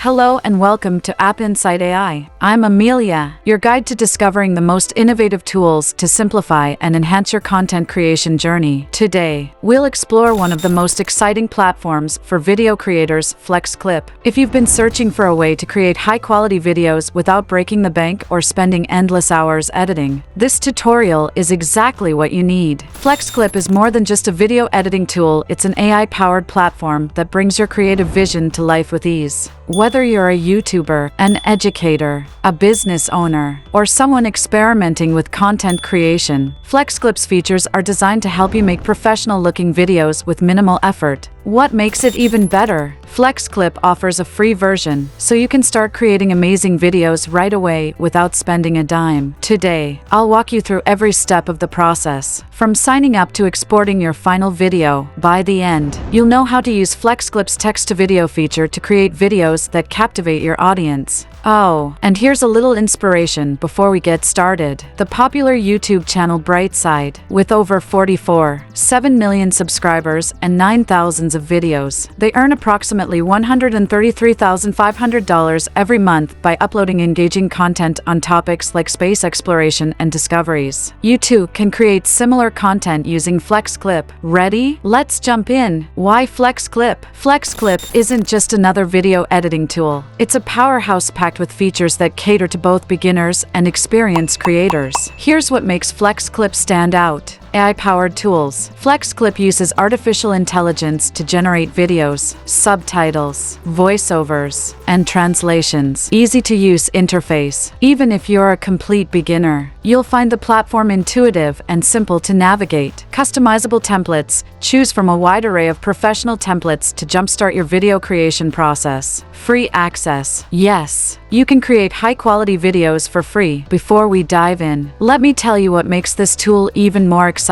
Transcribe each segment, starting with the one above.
Hello and welcome to AppInsight AI. I'm Amelia, your guide to discovering the most innovative tools to simplify and enhance your content creation journey. Today, we'll explore one of the most exciting platforms for video creators, FlexClip. If you've been searching for a way to create high-quality videos without breaking the bank or spending endless hours editing, this tutorial is exactly what you need. FlexClip is more than just a video editing tool, it's an AI-powered platform that brings your creative vision to life with ease. Whether you're a YouTuber, an educator, a business owner, or someone experimenting with content creation, FlexClip's features are designed to help you make professional-looking videos with minimal effort. What makes it even better? FlexClip offers a free version, so you can start creating amazing videos right away without spending a dime. Today, I'll walk you through every step of the process, from signing up to exporting your final video. By the end, you'll know how to use FlexClip's text-to-video feature to create videos that captivate your audience. Oh, and here's a little inspiration before we get started. The popular YouTube channel Brightside, with over 44.7 million subscribers and 9,000 of videos, they earn approximately $133,500 every month by uploading engaging content on topics like space exploration and discoveries. You too can create similar content using FlexClip. Ready? Let's jump in. Why FlexClip? FlexClip isn't just another video editing tool. It's a powerhouse packed with features that cater to both beginners and experienced creators. Here's what makes FlexClip stand out. AI-powered tools. FlexClip uses artificial intelligence to generate videos, subtitles, voiceovers, and translations. Easy-to-use interface. Even if you're a complete beginner, you'll find the platform intuitive and simple to navigate. Customizable templates. Choose from a wide array of professional templates to jumpstart your video creation process. Free access. Yes, you can create high-quality videos for free. Before we dive in, let me tell you what makes this tool even more exciting.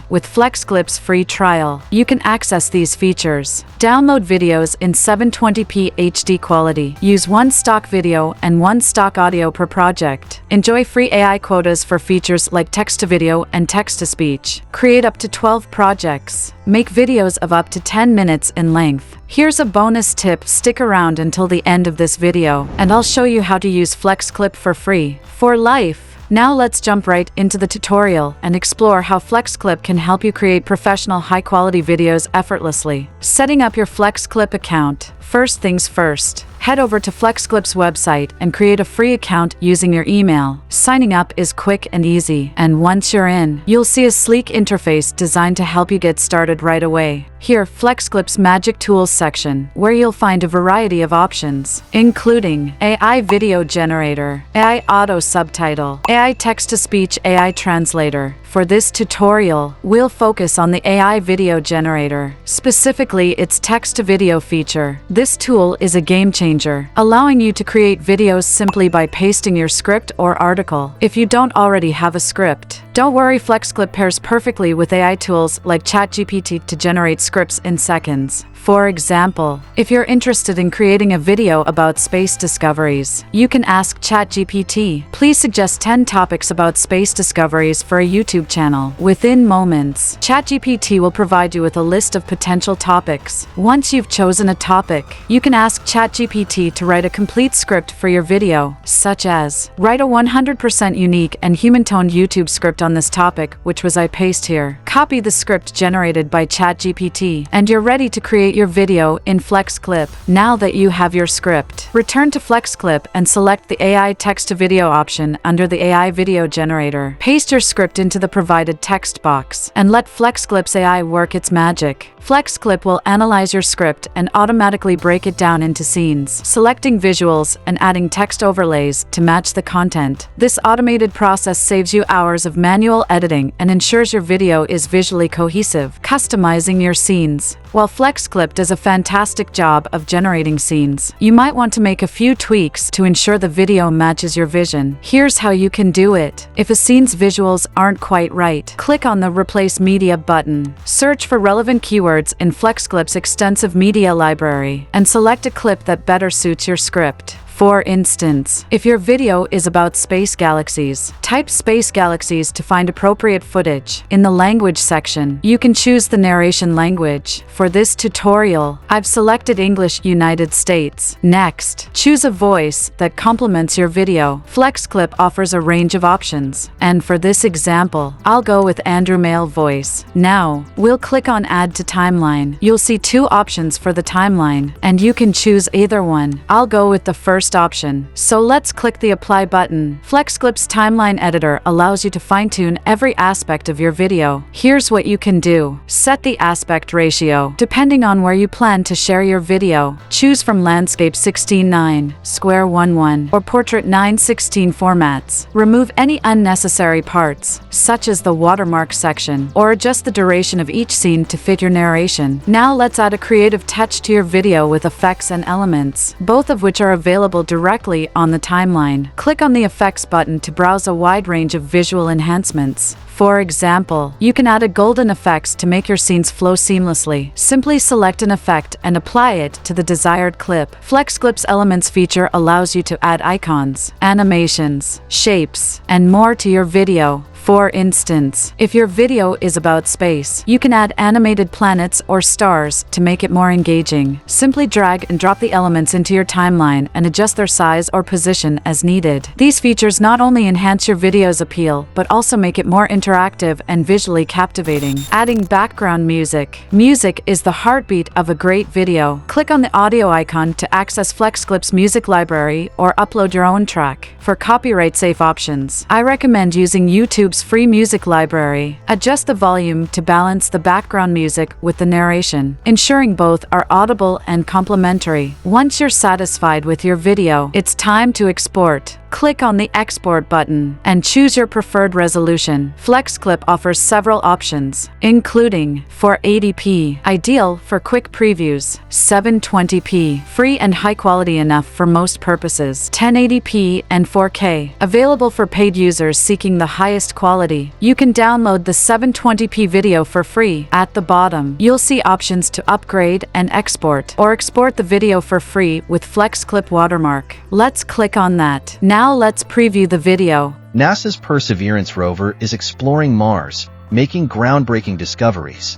With FlexClip's free trial, you can access these features. Download videos in 720p HD quality. Use one stock video and one stock audio per project. Enjoy free AI quotas for features like text-to-video and text-to-speech. Create up to 12 projects. Make videos of up to 10 minutes in length. Here's a bonus tip, stick around until the end of this video, and I'll show you how to use FlexClip for free, for life. Now let's jump right into the tutorial and explore how FlexClip can help you create professional high-quality videos effortlessly. Setting up your FlexClip account. First things first, head over to FlexClip's website and create a free account using your email. Signing up is quick and easy, and once you're in, you'll see a sleek interface designed to help you get started right away. Here, FlexClip's Magic Tools section, where you'll find a variety of options, including AI Video Generator, AI Auto Subtitle, AI Text-to-Speech, AI Translator. For this tutorial, we'll focus on the AI Video Generator, specifically its text-to-video feature. This tool is a game changer, allowing you to create videos simply by pasting your script or article. If you don't already have a script, don't worry, FlexClip pairs perfectly with AI tools like ChatGPT to generate scripts in seconds. For example, if you're interested in creating a video about space discoveries, you can ask ChatGPT, "Please suggest 10 topics about space discoveries for a YouTube channel." Within moments, ChatGPT will provide you with a list of potential topics. Once you've chosen a topic, you can ask ChatGPT to write a complete script for your video, such as, "Write a 100% unique and human-toned YouTube script on this topic," which was I paste here. Copy the script generated by ChatGPT, and you're ready to create your video in FlexClip. Now that you have your script, return to FlexClip and select the AI text-to-video option under the AI Video Generator. Paste your script into the provided text box, and let FlexClip's AI work its magic. FlexClip will analyze your script and automatically break it down into scenes, selecting visuals and adding text overlays to match the content. This automated process saves you hours of manual editing and ensures your video is visually cohesive. Customizing your scenes. While FlexClip does a fantastic job of generating scenes, you might want to make a few tweaks to ensure the video matches your vision. Here's how you can do it. If a scene's visuals aren't quite right, click on the Replace Media button. Search for relevant keywords in FlexClip's extensive media library and select a clip that better suits your script. For instance, if your video is about space galaxies, type space galaxies to find appropriate footage. In the language section, you can choose the narration language. For this tutorial, I've selected English United States. Next, choose a voice that complements your video. FlexClip offers a range of options, and for this example, I'll go with Andrew Male voice. Now, we'll click on Add to Timeline. You'll see two options for the timeline, and you can choose either one. I'll go with the first option, so let's click the Apply button. FlexClip's timeline editor allows you to fine-tune every aspect of your video. Here's what you can do. Set the aspect ratio. Depending on where you plan to share your video, choose from Landscape 16:9, Square 1:1, or Portrait 9:16 formats. Remove any unnecessary parts, such as the watermark section, or adjust the duration of each scene to fit your narration. Now let's add a creative touch to your video with effects and elements, both of which are available directly on the timeline. Click on the Effects button to browse a wide range of visual enhancements. For example, you can add a golden effects to make your scenes flow seamlessly. Simply select an effect and apply it to the desired clip. FlexClip's Elements feature allows you to add icons, animations, shapes, and more to your video. For instance, if your video is about space, you can add animated planets or stars to make it more engaging. Simply drag and drop the elements into your timeline and adjust their size or position as needed. These features not only enhance your video's appeal, but also make it more interactive and visually captivating. Adding background music. Music is the heartbeat of a great video. Click on the audio icon to access FlexClip's music library or upload your own track. For copyright-safe options, I recommend using YouTube's free music library. Adjust the volume to balance the background music with the narration, ensuring both are audible and complementary. Once you're satisfied with your video, it's time to export. Click on the Export button and choose your preferred resolution. FlexClip offers several options, including 480p, ideal for quick previews, 720p, free and high quality enough for most purposes, 1080p and 4K, available for paid users seeking the highest quality. You can download the 720p video for free. At the bottom, you'll see options to upgrade and export, or export the video for free with FlexClip watermark. Let's click on that. Now let's preview the video. NASA's Perseverance rover is exploring Mars, making groundbreaking discoveries.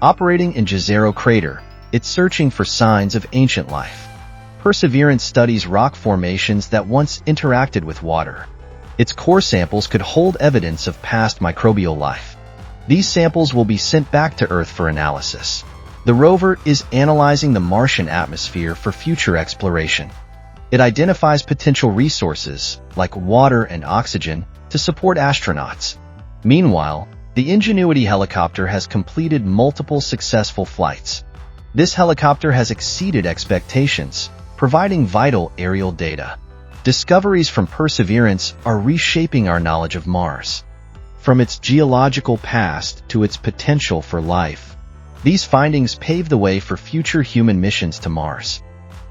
Operating in Jezero crater, it's searching for signs of ancient life. Perseverance studies rock formations that once interacted with water. Its core samples could hold evidence of past microbial life. These samples will be sent back to Earth for analysis. The rover is analyzing the Martian atmosphere for future exploration. It identifies potential resources, like water and oxygen, to support astronauts. Meanwhile, the Ingenuity helicopter has completed multiple successful flights. This helicopter has exceeded expectations, providing vital aerial data. Discoveries from Perseverance are reshaping our knowledge of Mars. From its geological past to its potential for life, these findings pave the way for future human missions to Mars.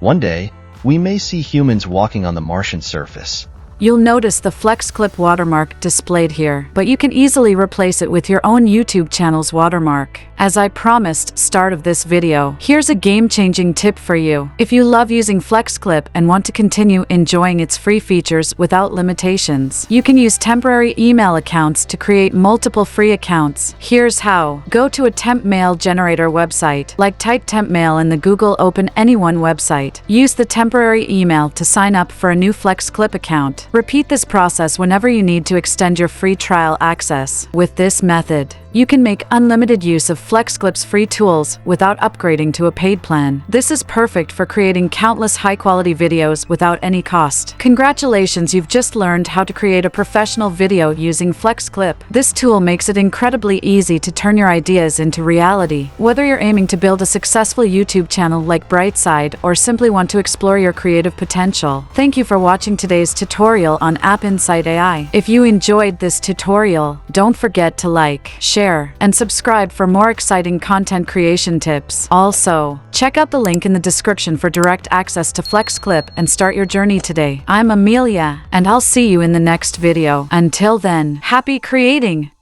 One day, we may see humans walking on the Martian surface. You'll notice the FlexClip watermark displayed here, but you can easily replace it with your own YouTube channel's watermark. As I promised start of this video, here's a game-changing tip for you. If you love using FlexClip and want to continue enjoying its free features without limitations, you can use temporary email accounts to create multiple free accounts. Here's how. Go to a temp mail generator website, like type temp mail in the Google Open Anyone website. Use the temporary email to sign up for a new FlexClip account. Repeat this process whenever you need to extend your free trial access. With this method, you can make unlimited use of FlexClip's free tools without upgrading to a paid plan. This is perfect for creating countless high-quality videos without any cost. Congratulations, you've just learned how to create a professional video using FlexClip. This tool makes it incredibly easy to turn your ideas into reality. Whether you're aiming to build a successful YouTube channel like Brightside or simply want to explore your creative potential. Thank you for watching today's tutorial on AppInsight AI. If you enjoyed this tutorial, don't forget to like, share, and subscribe for more exciting content creation tips. Also, check out the link in the description for direct access to FlexClip and start your journey today. I'm Amelia, and I'll see you in the next video. Until then, happy creating!